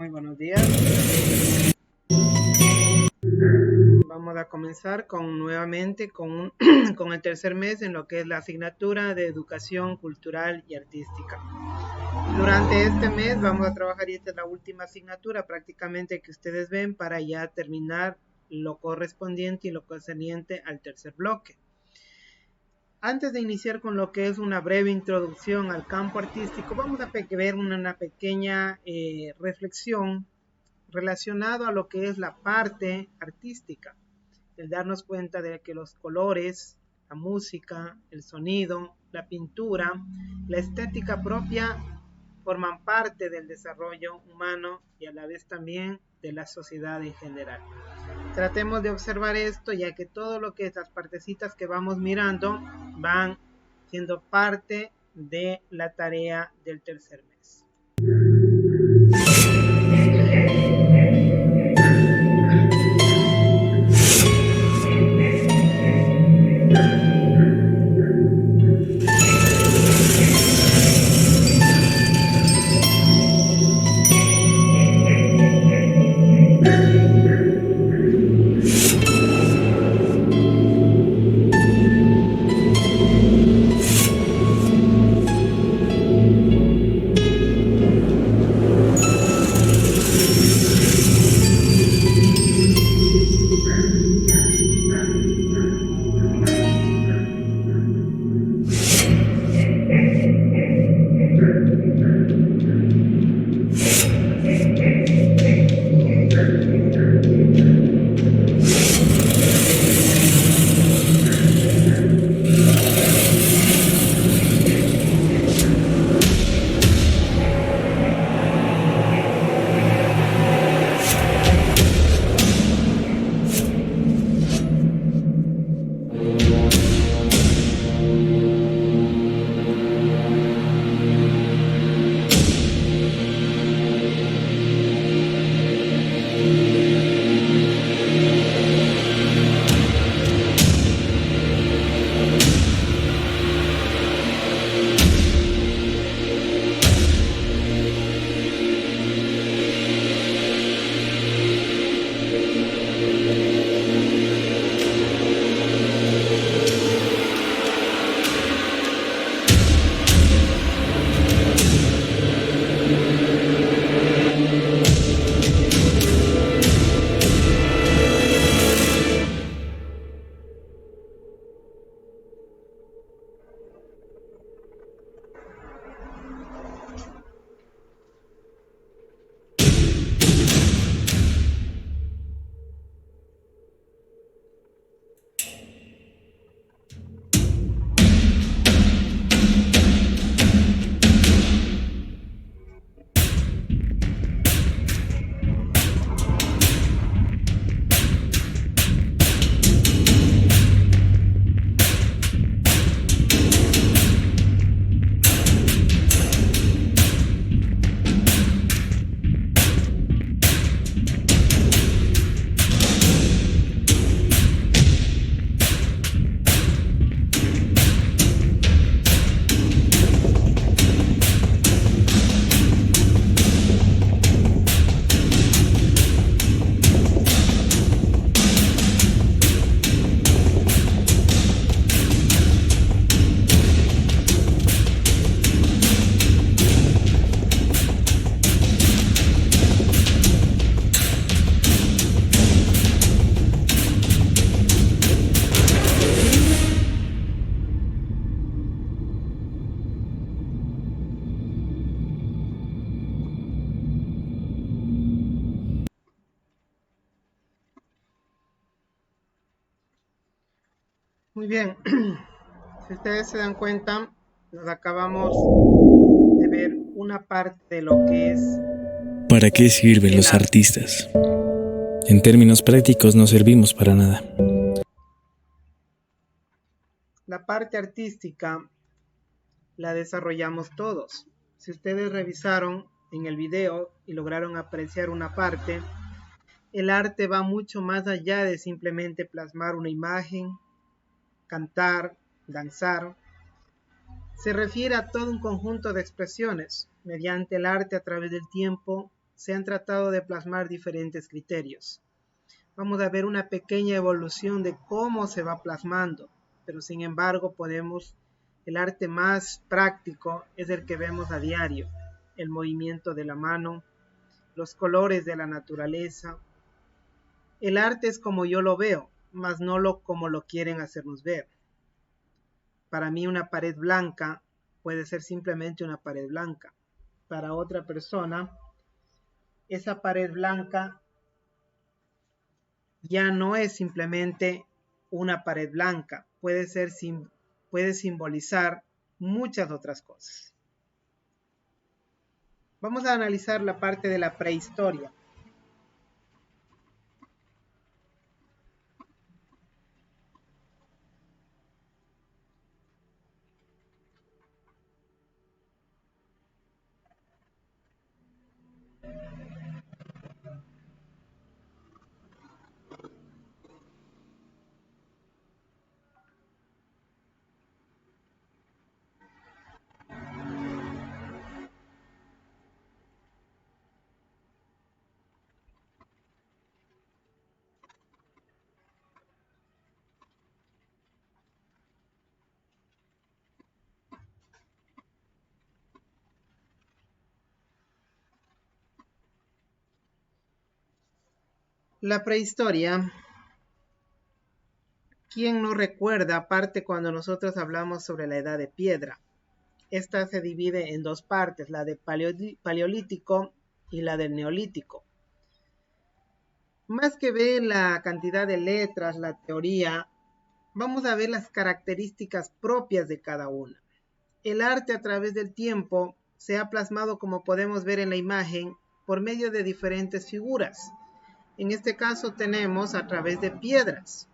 Muy buenos días. Vamos a comenzar nuevamente con el tercer mes en lo que es la asignatura de educación cultural y artística. Durante este mes vamos a trabajar, y esta es la última asignatura prácticamente que ustedes ven para ya terminar lo correspondiente y lo concerniente al tercer bloque. Antes de iniciar con lo que es una breve introducción al campo artístico, vamos a ver una pequeña reflexión relacionado a lo que es la parte artística, el darnos cuenta de que los colores, la música, el sonido, la pintura, la estética propia forman parte del desarrollo humano y a la vez también de la sociedad en general. Tratemos de observar esto, ya que todo lo que estas partecitas que vamos mirando van siendo parte de la tarea del tercer mes. Muy bien, si ustedes se dan cuenta, nos acabamos de ver una parte de lo que es... ¿Para qué sirven los artistas? En términos prácticos no servimos para nada. La parte artística la desarrollamos todos. Si ustedes revisaron en el video y lograron apreciar una parte, el arte va mucho más allá de simplemente plasmar una imagen, cantar, danzar. Se refiere a todo un conjunto de expresiones mediante el arte a través del tiempo se han tratado de plasmar diferentes criterios. Vamos a ver una pequeña evolución de cómo se va plasmando, pero sin embargo el arte más práctico es el que vemos a diario, el movimiento de la mano, los colores de la naturaleza. El arte es como yo lo veo, mas no como lo quieren hacernos ver. Para mí una pared blanca puede ser simplemente una pared blanca. Para otra persona, esa pared blanca ya no es simplemente una pared blanca, puede simbolizar muchas otras cosas. Vamos a analizar la parte de la prehistoria. La prehistoria, ¿quién no recuerda, aparte cuando nosotros hablamos sobre la edad de piedra? Esta se divide en dos partes, la de paleolítico y la del neolítico. Más que ver la cantidad de letras, la teoría, vamos a ver las características propias de cada una. El arte a través del tiempo se ha plasmado, como podemos ver en la imagen, por medio de diferentes figuras. En este caso tenemos a través de piedras.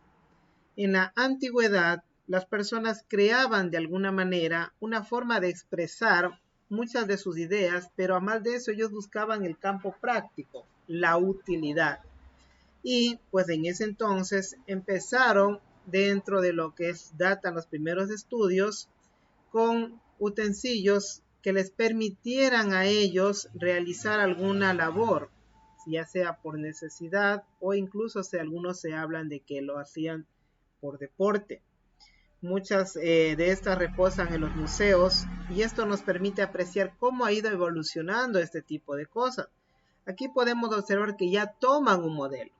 En la antigüedad, las personas creaban de alguna manera una forma de expresar muchas de sus ideas, pero a más de eso ellos buscaban el campo práctico, la utilidad. Y pues en ese entonces empezaron, dentro de lo que datan los primeros estudios, con utensilios que les permitieran a ellos realizar alguna labor, ya sea por necesidad o incluso algunos se hablan de que lo hacían por deporte. Muchas de estas reposan en los museos y esto nos permite apreciar cómo ha ido evolucionando este tipo de cosas. Aquí podemos observar que ya toman un modelo,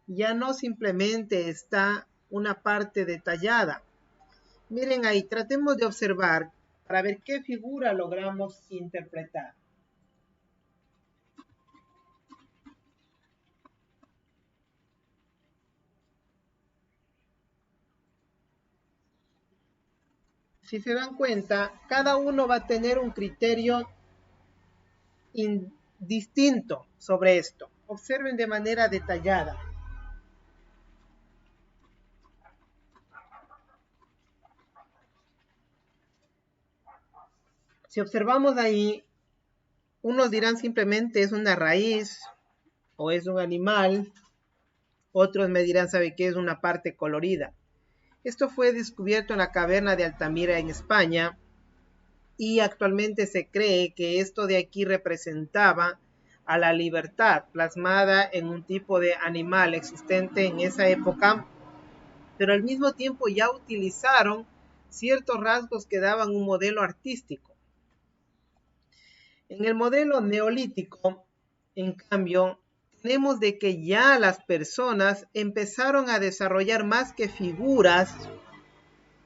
ya no simplemente está una parte detallada. Miren ahí, tratemos de observar para ver qué figura logramos interpretar. Si se dan cuenta, cada uno va a tener un criterio distinto sobre esto. Observen de manera detallada. Si observamos ahí, unos dirán simplemente es una raíz o es un animal, otros me dirán, ¿sabe qué? Es una parte colorida. Esto fue descubierto en la caverna de Altamira en España y actualmente se cree que esto de aquí representaba a la libertad plasmada en un tipo de animal existente en esa época, pero al mismo tiempo ya utilizaron ciertos rasgos que daban un modelo artístico. En el modelo neolítico, en cambio, tenemos de que ya las personas empezaron a desarrollar más que figuras,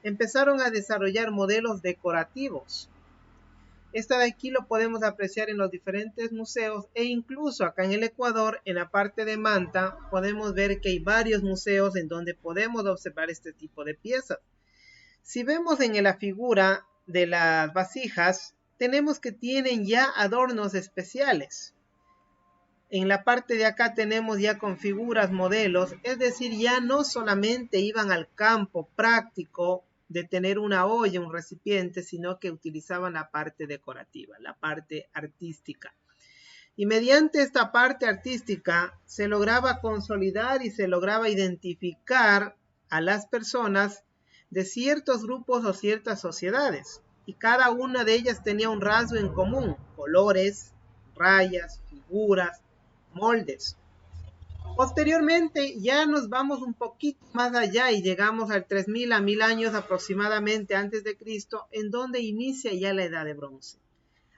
empezaron a desarrollar modelos decorativos. Esta de aquí lo podemos apreciar en los diferentes museos e incluso acá en el Ecuador, en la parte de Manta, podemos ver que hay varios museos en donde podemos observar este tipo de piezas. Si vemos en la figura de las vasijas, tenemos que tienen ya adornos especiales. En la parte de acá tenemos ya con figuras, modelos, es decir, ya no solamente iban al campo práctico de tener una olla, un recipiente, sino que utilizaban la parte decorativa, la parte artística. Y mediante esta parte artística se lograba consolidar y se lograba identificar a las personas de ciertos grupos o ciertas sociedades. Y cada una de ellas tenía un rasgo en común, colores, rayas, figuras, moldes. Posteriormente ya nos vamos un poquito más allá y llegamos al 3000 a 1000 años aproximadamente antes de Cristo, en donde inicia ya la Edad de Bronce.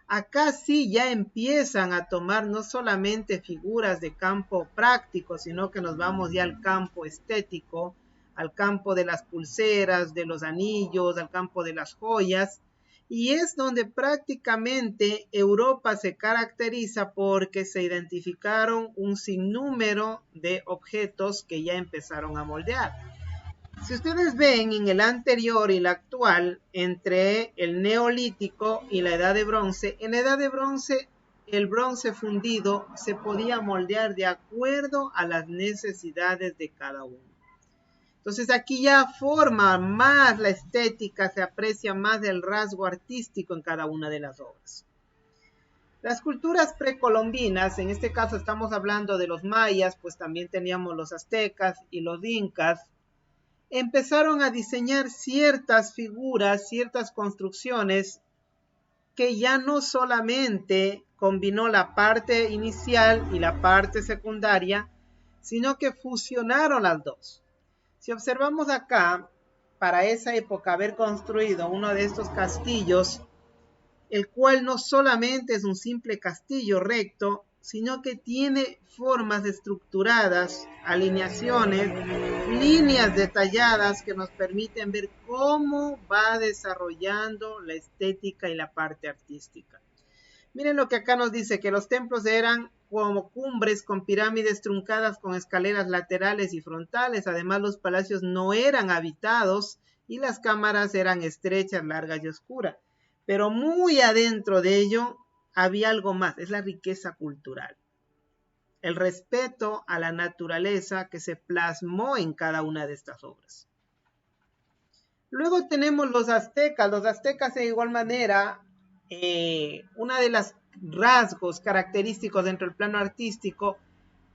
Acá sí ya empiezan a tomar no solamente figuras de campo práctico, sino que nos vamos ya al campo estético, al campo de las pulseras, de los anillos, al campo de las joyas, y es donde prácticamente Europa se caracteriza porque se identificaron un sinnúmero de objetos que ya empezaron a moldear. Si ustedes ven en el anterior y el actual, entre el neolítico y la edad de bronce, en la edad de bronce, el bronce fundido se podía moldear de acuerdo a las necesidades de cada uno. Entonces aquí ya forma más la estética, se aprecia más el rasgo artístico en cada una de las obras. Las culturas precolombinas, en este caso estamos hablando de los mayas, pues también teníamos los aztecas y los incas, empezaron a diseñar ciertas figuras, ciertas construcciones que ya no solamente combinó la parte inicial y la parte secundaria, sino que fusionaron las dos. Si observamos acá, para esa época haber construido uno de estos castillos, el cual no solamente es un simple castillo recto, sino que tiene formas estructuradas, alineaciones, líneas detalladas que nos permiten ver cómo va desarrollando la estética y la parte artística. Miren lo que acá nos dice, que los templos eran como cumbres con pirámides truncadas con escaleras laterales y frontales. Además, los palacios no eran habitados y las cámaras eran estrechas, largas y oscuras. Pero muy adentro de ello había algo más, es la riqueza cultural. El respeto a la naturaleza que se plasmó en cada una de estas obras. Luego tenemos los aztecas. Los aztecas de igual manera, una de las rasgos característicos dentro del plano artístico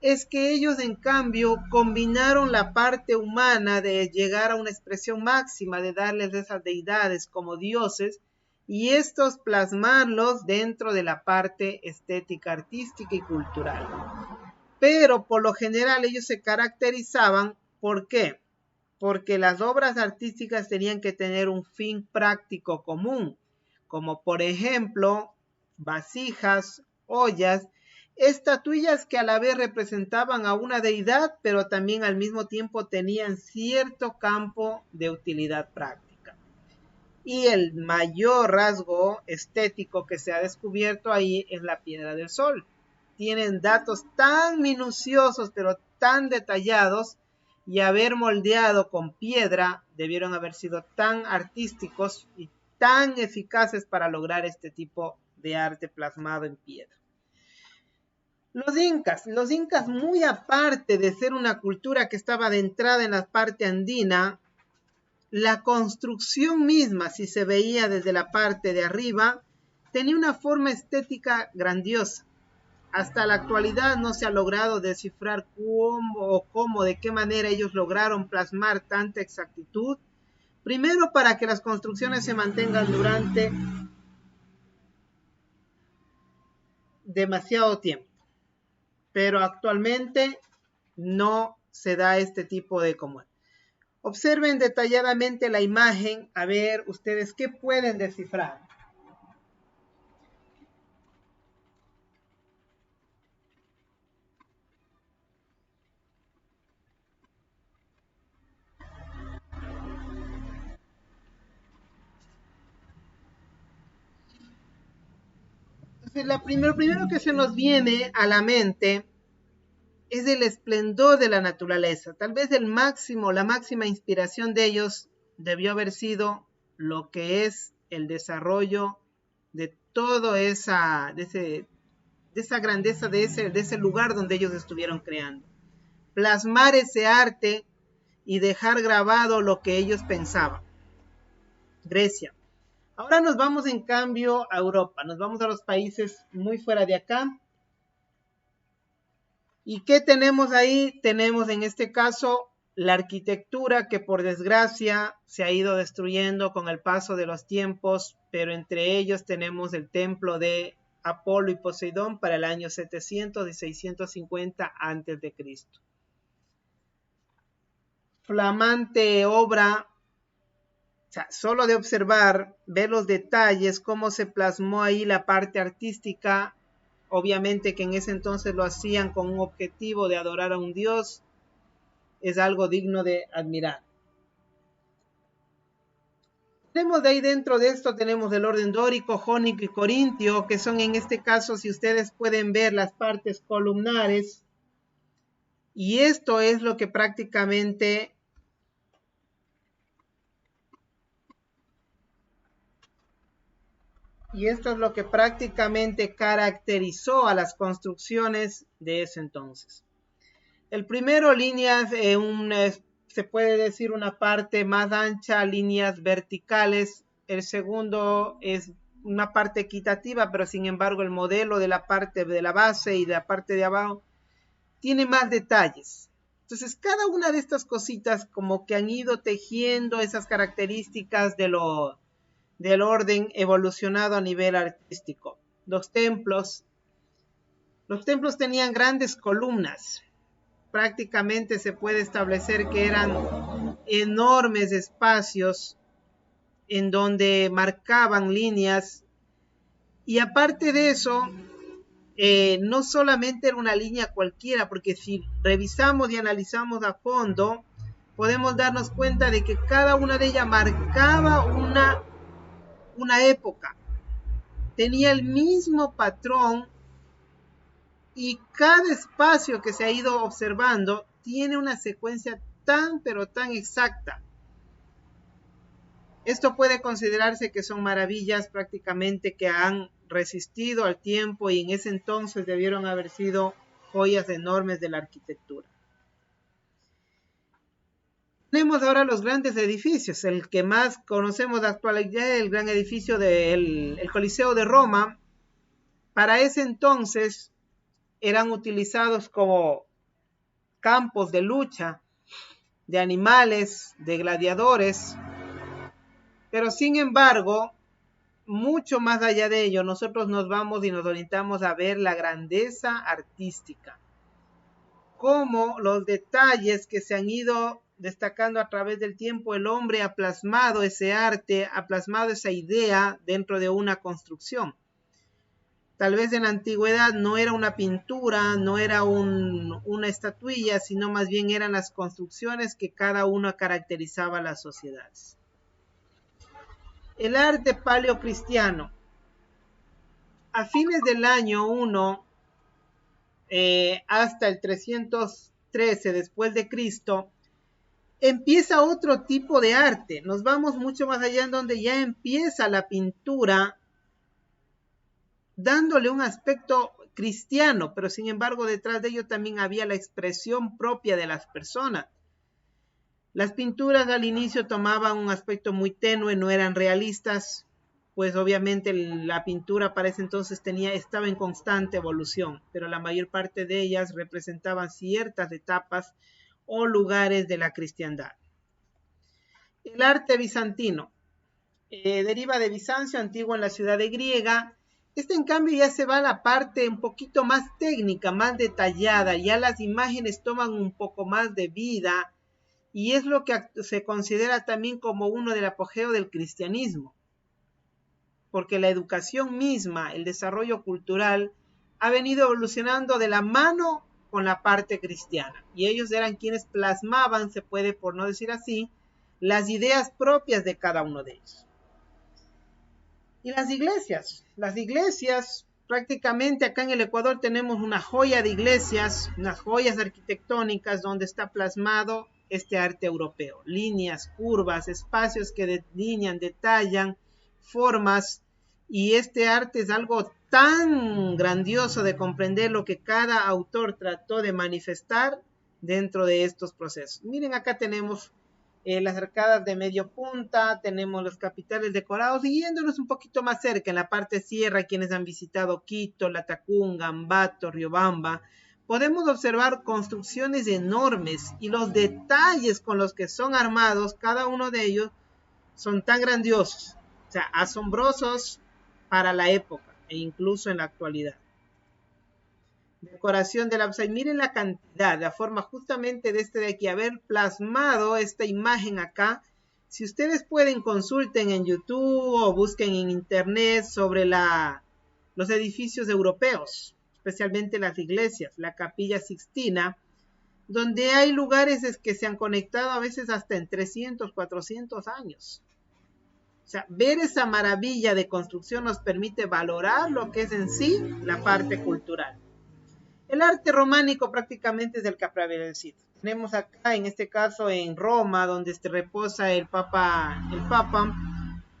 es que ellos en cambio combinaron la parte humana de llegar a una expresión máxima, de darles esas deidades como dioses, y estos plasmarlos dentro de la parte estética, artística y cultural. Pero por lo general ellos se caracterizaban, ¿por qué? Porque las obras artísticas tenían que tener un fin práctico común, como por ejemplo vasijas, ollas, estatuillas que a la vez representaban a una deidad, pero también al mismo tiempo tenían cierto campo de utilidad práctica. Y el mayor rasgo estético que se ha descubierto ahí es la piedra del sol. Tienen datos tan minuciosos, pero tan detallados, y haber moldeado con piedra debieron haber sido tan artísticos y tan eficaces para lograr este tipo de arte plasmado en piedra. Los incas muy aparte de ser una cultura que estaba adentrada en la parte andina, la construcción misma, si se veía desde la parte de arriba, tenía una forma estética grandiosa. Hasta la actualidad no se ha logrado descifrar cómo, de qué manera ellos lograron plasmar tanta exactitud. Primero, para que las construcciones se mantengan durante demasiado tiempo. Pero actualmente no se da este tipo de común. Observen detalladamente la imagen, a ver ustedes qué pueden descifrar. Entonces, lo primero que se nos viene a la mente es el esplendor de la naturaleza. Tal vez la máxima inspiración de ellos debió haber sido lo que es el desarrollo de toda esa grandeza de ese lugar donde ellos estuvieron creando. Plasmar ese arte y dejar grabado lo que ellos pensaban. Grecia. Ahora nos vamos en cambio a Europa, nos vamos a los países muy fuera de acá. ¿Y qué tenemos ahí? Tenemos en este caso la arquitectura que por desgracia se ha ido destruyendo con el paso de los tiempos, pero entre ellos tenemos el templo de Apolo y Poseidón para el año 700 y 650 a.C. Flamante obra, o sea, solo de observar, ver los detalles, cómo se plasmó ahí la parte artística, obviamente que en ese entonces lo hacían con un objetivo de adorar a un dios, es algo digno de admirar. Tenemos de ahí dentro de esto, tenemos el orden dórico, jónico y corintio, que son en este caso, si ustedes pueden ver las partes columnares, y esto es lo que prácticamente caracterizó a las construcciones de ese entonces. El primero, líneas, se puede decir una parte más ancha, líneas verticales. El segundo es una parte equitativa, pero sin embargo el modelo de la parte de la base y de la parte de abajo tiene más detalles. Entonces cada una de estas cositas como que han ido tejiendo esas características del orden evolucionado a nivel artístico. Los templos tenían grandes columnas. Prácticamente se puede establecer que eran enormes espacios en donde marcaban líneas, y aparte de eso, no solamente era una línea cualquiera, porque si revisamos y analizamos a fondo, podemos darnos cuenta de que cada una de ellas marcaba una época, tenía el mismo patrón, y cada espacio que se ha ido observando tiene una secuencia tan pero tan exacta. Esto puede considerarse que son maravillas prácticamente que han resistido al tiempo, y en ese entonces debieron haber sido joyas enormes de la arquitectura. Tenemos ahora los grandes edificios. El que más conocemos de actualidad es el gran edificio del Coliseo de Roma. Para ese entonces eran utilizados como campos de lucha de animales, de gladiadores, pero sin embargo, mucho más allá de ello, nosotros nos vamos y nos orientamos a ver la grandeza artística, cómo los detalles que se han ido destacando a través del tiempo, el hombre ha plasmado ese arte, ha plasmado esa idea dentro de una construcción. Tal vez en la antigüedad no era una pintura, no era una estatuilla, sino más bien eran las construcciones que cada una caracterizaba a las sociedades. El arte paleocristiano. A fines del año 1 hasta el 313 después de Cristo, empieza otro tipo de arte. Nos vamos mucho más allá, en donde ya empieza la pintura dándole un aspecto cristiano, pero sin embargo detrás de ello también había la expresión propia de las personas. Las pinturas al inicio tomaban un aspecto muy tenue, no eran realistas, pues obviamente la pintura para ese entonces estaba en constante evolución, pero la mayor parte de ellas representaban ciertas etapas o lugares de la cristiandad. El arte bizantino deriva de Bizancio, antiguo en la ciudad de Griega. En cambio ya se va a la parte un poquito más técnica, más detallada, ya las imágenes toman un poco más de vida, y es lo que se considera también como uno del apogeo del cristianismo, porque la educación misma, el desarrollo cultural, ha venido evolucionando de la mano con la parte cristiana, y ellos eran quienes plasmaban, se puede por no decir así, las ideas propias de cada uno de ellos. Y las iglesias, prácticamente acá en el Ecuador tenemos una joya de iglesias, unas joyas arquitectónicas donde está plasmado este arte europeo. Líneas, curvas, espacios que delinean, detallan, formas, y este arte es algo tan grandioso de comprender lo que cada autor trató de manifestar dentro de estos procesos. Miren, acá tenemos las arcadas de medio punta, tenemos los capiteles decorados, y yéndonos un poquito más cerca, en la parte sierra, quienes han visitado Quito, Latacunga, Ambato, Riobamba, podemos observar construcciones enormes, y los detalles con los que son armados, cada uno de ellos, son tan grandiosos, o sea, asombrosos para la época. e incluso en la actualidad. Decoración del ábside. Miren la cantidad, la forma justamente de este de aquí, haber plasmado esta imagen acá. Si ustedes pueden, consulten en YouTube o busquen en internet sobre los edificios europeos, especialmente las iglesias, la Capilla Sixtina, donde hay lugares que se han conectado a veces hasta en 300, 400 años. O sea, ver esa maravilla de construcción nos permite valorar lo que es en sí la parte cultural. El arte románico prácticamente es el que ha prevalecido. Tenemos acá, en este caso, en Roma, donde reposa el Papa,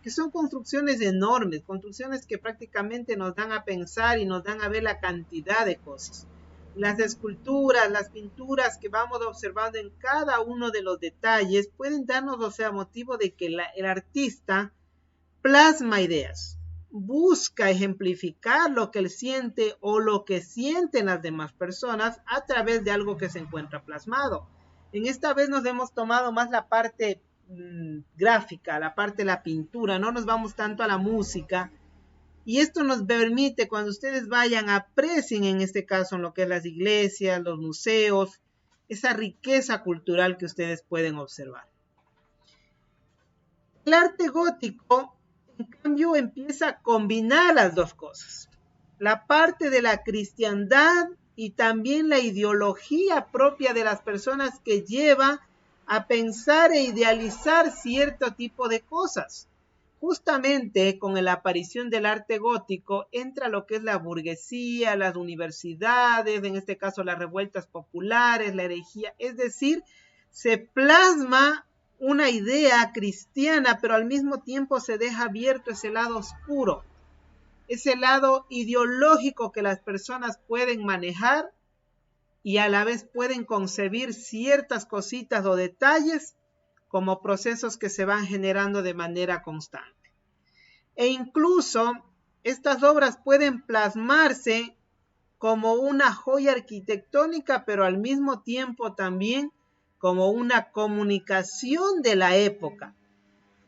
que son construcciones enormes, construcciones que prácticamente nos dan a pensar y nos dan a ver la cantidad de cosas. Las esculturas, las pinturas que vamos observando en cada uno de los detalles pueden darnos, o sea, motivo de que el artista plasma ideas, busca ejemplificar lo que él siente o lo que sienten las demás personas a través de algo que se encuentra plasmado. En esta vez nos hemos tomado más la parte gráfica, la parte de la pintura, no nos vamos tanto a la música, y esto nos permite, cuando ustedes vayan, aprecien en este caso en lo que es las iglesias, los museos, esa riqueza cultural que ustedes pueden observar. El arte gótico, en cambio, empieza a combinar las dos cosas. La parte de la cristiandad y también la ideología propia de las personas que lleva a pensar e idealizar cierto tipo de cosas. Justamente con la aparición del arte gótico entra lo que es la burguesía, las universidades, en este caso las revueltas populares, la herejía, es decir, se plasma una idea cristiana, pero al mismo tiempo se deja abierto ese lado oscuro, ese lado ideológico que las personas pueden manejar y a la vez pueden concebir ciertas cositas o detalles como procesos que se van generando de manera constante. E incluso estas obras pueden plasmarse como una joya arquitectónica, pero al mismo tiempo también como una comunicación de la época.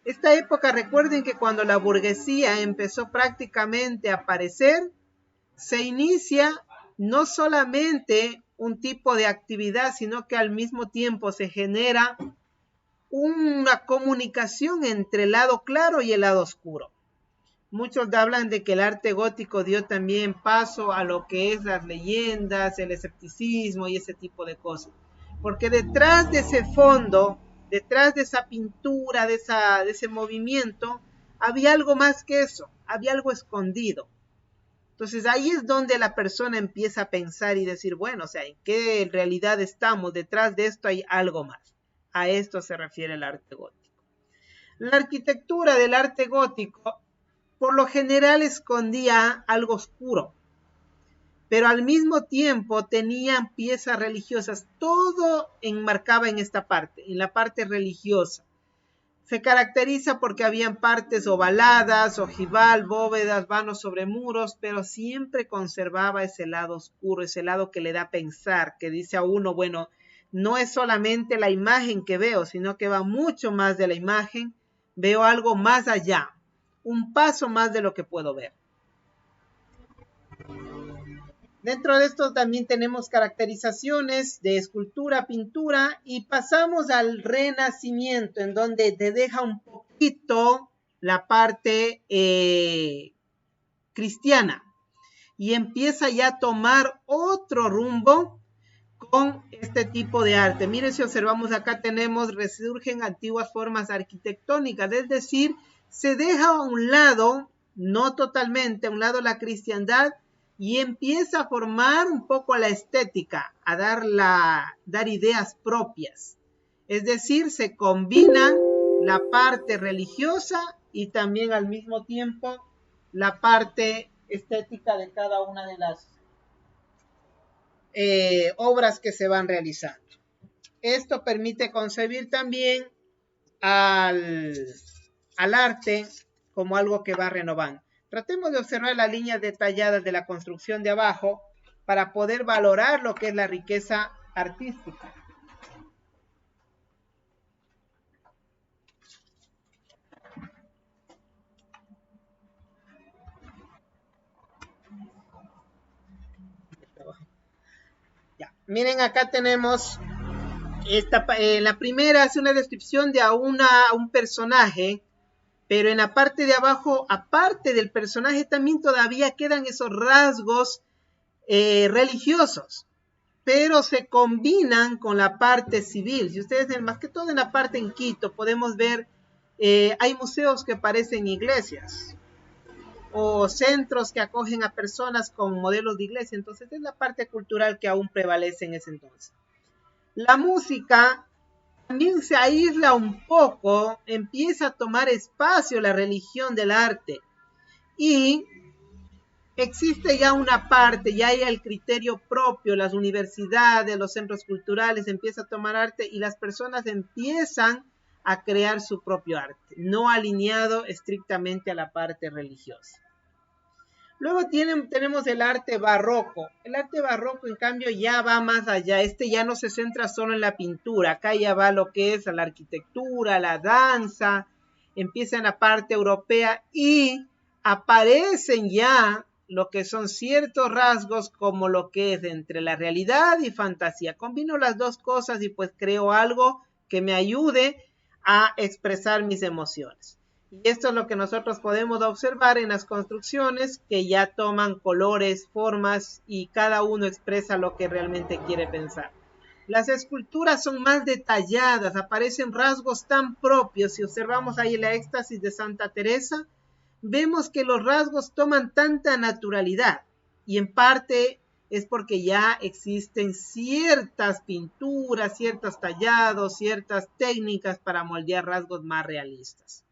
Esta época, recuerden que cuando la burguesía empezó prácticamente a aparecer, se inicia no solamente un tipo de actividad, sino que al mismo tiempo se genera una comunicación entre el lado claro y el lado oscuro. Muchos hablan de que el arte gótico dio también paso a lo que es las leyendas, el escepticismo y ese tipo de cosas. Porque detrás de ese fondo, detrás de esa pintura, de ese movimiento, había algo más que eso, había algo escondido. Entonces ahí es donde la persona empieza a pensar y decir, bueno, o sea, ¿en qué realidad estamos? Detrás de esto hay algo más. A esto se refiere el arte gótico. La arquitectura del arte gótico por lo general escondía algo oscuro, pero al mismo tiempo tenían piezas religiosas. Todo enmarcaba en esta parte, en la parte religiosa. Se caracteriza porque habían partes ovaladas, ojival, bóvedas, vanos sobre muros, pero siempre conservaba ese lado oscuro, ese lado que le da a pensar, que dice a uno, bueno, no es solamente la imagen que veo, sino que va mucho más de la imagen, veo algo más allá, un paso más de lo que puedo ver. Dentro de esto también tenemos caracterizaciones de escultura, pintura y pasamos al Renacimiento, en donde te deja un poquito la parte cristiana y empieza ya a tomar otro rumbo con este tipo de arte. Miren, si observamos acá tenemos, resurgen antiguas formas arquitectónicas, es decir, se deja a un lado, no totalmente, a un lado la cristiandad y empieza a formar un poco la estética, a dar ideas propias. Es decir, se combina la parte religiosa y también al mismo tiempo la parte estética de cada una de las obras que se van realizando. Esto permite concebir también al arte como algo que va renovando. Tratemos de observar las líneas detalladas de la construcción de abajo para poder valorar lo que es la riqueza artística. Miren, acá tenemos la primera es una descripción de un personaje, pero en la parte de abajo, aparte del personaje, también todavía quedan esos rasgos religiosos, pero se combinan con la parte civil. Si ustedes ven, más que todo en la parte en Quito, podemos ver, hay museos que parecen iglesias, o centros que acogen a personas con modelos de iglesia. Entonces es la parte cultural que aún prevalece en ese entonces. La música también se aísla un poco, empieza a tomar espacio la religión del arte y existe ya una parte, ya hay el criterio propio, las universidades, los centros culturales empiezan a tomar arte y las personas empiezan a crear su propio arte, no alineado estrictamente a la parte religiosa. Luego tenemos el arte barroco. El arte barroco, en cambio, ya va más allá. Este ya no se centra solo en la pintura. Acá ya va lo que es la arquitectura, la danza. Empieza en la parte europea y aparecen ya lo que son ciertos rasgos como lo que es entre la realidad y fantasía. Combino las dos cosas y pues creo algo que me ayude a expresar mis emociones. Y esto es lo que nosotros podemos observar en las construcciones que ya toman colores, formas y cada uno expresa lo que realmente quiere pensar. Las esculturas son más detalladas, aparecen rasgos tan propios. Si observamos ahí la éxtasis de Santa Teresa, vemos que los rasgos toman tanta naturalidad y en parte es porque ya existen ciertas pinturas, ciertos tallados, ciertas técnicas para moldear rasgos más realistas.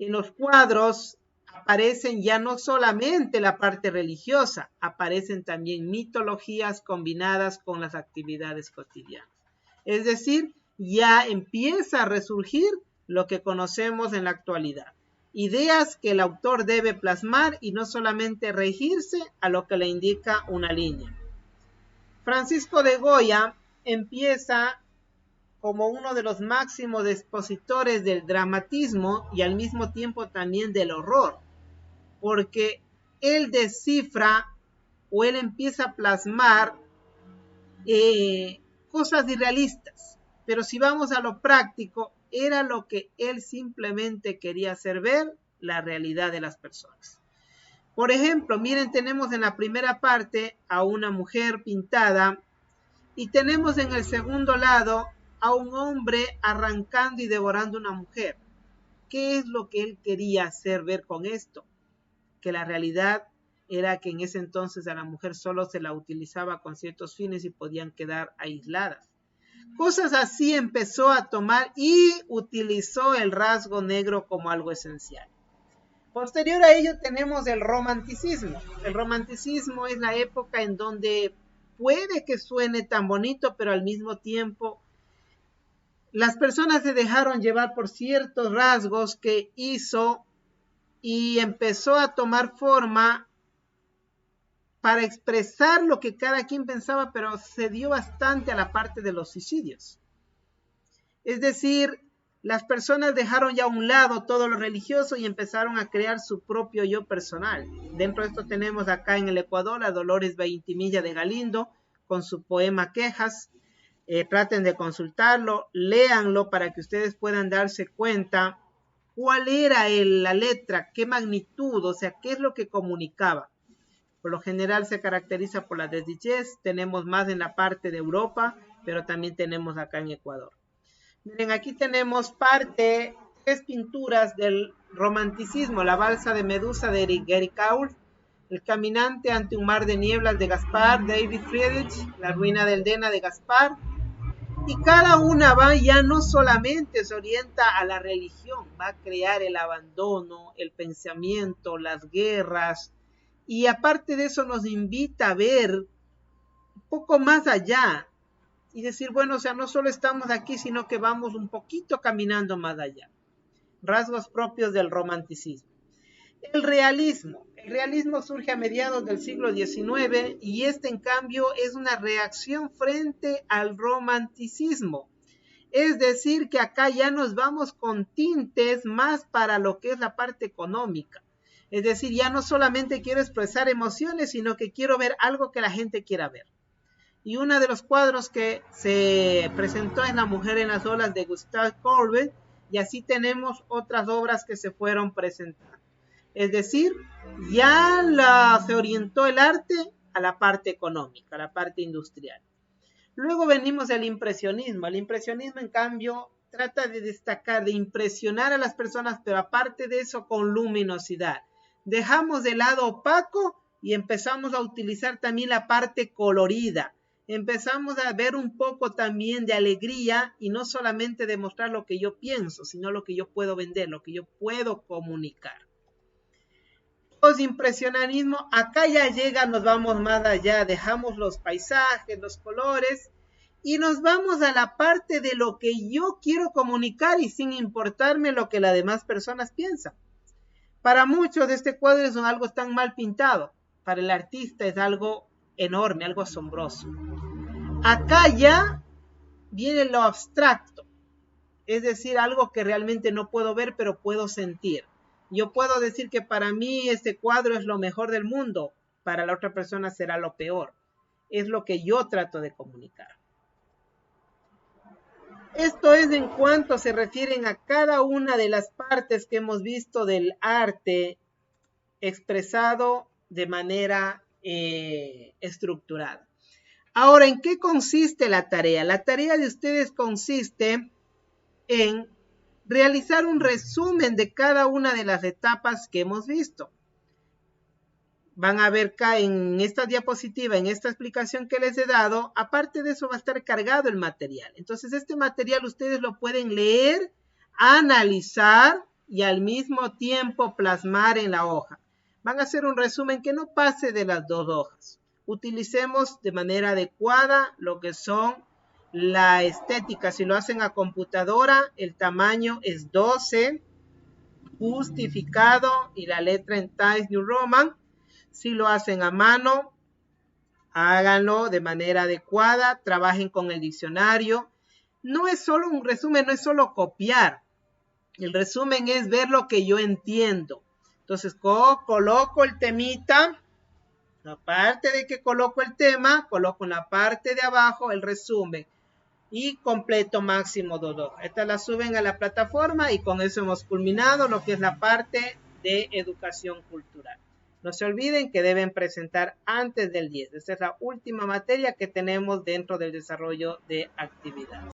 En los cuadros aparecen ya no solamente la parte religiosa, aparecen también mitologías combinadas con las actividades cotidianas. Es decir, ya empieza a resurgir lo que conocemos en la actualidad. Ideas que el autor debe plasmar y no solamente regirse a lo que le indica una línea. Francisco de Goya empieza como uno de los máximos expositores del dramatismo y al mismo tiempo también del horror, porque él descifra o él empieza a plasmar cosas irrealistas, pero si vamos a lo práctico, era lo que él simplemente quería hacer ver la realidad de las personas. Por ejemplo, miren, tenemos en la primera parte a una mujer pintada y tenemos en el segundo lado a un hombre arrancando y devorando una mujer. ¿Qué es lo que él quería hacer ver con esto? Que la realidad era que en ese entonces a la mujer solo se la utilizaba con ciertos fines y podían quedar aisladas. Cosas así empezó a tomar y utilizó el rasgo negro como algo esencial. Posterior a ello tenemos el romanticismo. El romanticismo es la época en donde puede que suene tan bonito, pero al mismo tiempo las personas se dejaron llevar por ciertos rasgos que hizo y empezó a tomar forma para expresar lo que cada quien pensaba, pero se dio bastante a la parte de los suicidios. Es decir, las personas dejaron ya a un lado todo lo religioso y empezaron a crear su propio yo personal. Dentro de esto tenemos acá en el Ecuador a Dolores Veintimilla de Galindo con su poema Quejas. Traten de consultarlo, léanlo para que ustedes puedan darse cuenta cuál era la letra, qué magnitud, o sea, qué es lo que comunicaba. Por lo general se caracteriza por la desdichez, tenemos más en la parte de Europa, pero también tenemos acá en Ecuador. Miren, aquí tenemos tres pinturas del romanticismo, la balsa de Medusa de Eric Kaul, el caminante ante un mar de nieblas de Gaspar, David Friedrich, la ruina del Dena de Gaspar, y cada una va ya no solamente se orienta a la religión, va a crear el abandono, el pensamiento, las guerras, y aparte de eso nos invita a ver un poco más allá y decir, bueno, o sea, no solo estamos aquí, sino que vamos un poquito caminando más allá. Rasgos propios del romanticismo. El realismo surge a mediados del siglo XIX y este en cambio es una reacción frente al romanticismo. Es decir, que acá ya nos vamos con tintes más para lo que es la parte económica. Es decir, ya no solamente quiero expresar emociones, sino que quiero ver algo que la gente quiera ver. Y uno de los cuadros que se presentó es La mujer en las olas de Gustave Courbet, y así tenemos otras obras que se fueron presentando. Es decir, ya se orientó el arte a la parte económica, a la parte industrial. Luego venimos al impresionismo. El impresionismo, en cambio, trata de destacar, de impresionar a las personas, pero aparte de eso, con luminosidad. Dejamos de lado opaco y empezamos a utilizar también la parte colorida. Empezamos a ver un poco también de alegría y no solamente demostrar lo que yo pienso, sino lo que yo puedo vender, lo que yo puedo comunicar. Impresionismo, acá ya llega, nos vamos más allá, dejamos los paisajes, los colores y nos vamos a la parte de lo que yo quiero comunicar y sin importarme lo que las demás personas piensan. Para muchos este cuadro es algo tan mal pintado, para el artista es algo enorme, algo asombroso. Acá ya viene lo abstracto, es decir, algo que realmente no puedo ver pero puedo sentir. Yo puedo decir que para mí este cuadro es lo mejor del mundo, para la otra persona será lo peor. Es lo que yo trato de comunicar. Esto es en cuanto se refieren a cada una de las partes que hemos visto del arte expresado de manera estructurada. Ahora, ¿en qué consiste la tarea? La tarea de ustedes consiste en realizar un resumen de cada una de las etapas que hemos visto. Van a ver acá en esta diapositiva, en esta explicación que les he dado, aparte de eso va a estar cargado el material. Entonces este material ustedes lo pueden leer, analizar y al mismo tiempo plasmar en la hoja. Van a hacer un resumen que no pase de las 2 hojas. Utilicemos de manera adecuada lo que son la estética. Si lo hacen a computadora, el tamaño es 12, justificado y la letra en Times New Roman. Si lo hacen a mano, háganlo de manera adecuada, trabajen con el diccionario. No es solo un resumen, no es solo copiar. El resumen es ver lo que yo entiendo. Entonces, coloco el temita. Aparte de que coloco el tema, coloco en la parte de abajo el resumen. Y completo máximo 2 hojas. Estas las suben a la plataforma y con eso hemos culminado lo que es la parte de educación cultural. No se olviden que deben presentar antes del 10. Esta es la última materia que tenemos dentro del desarrollo de actividades.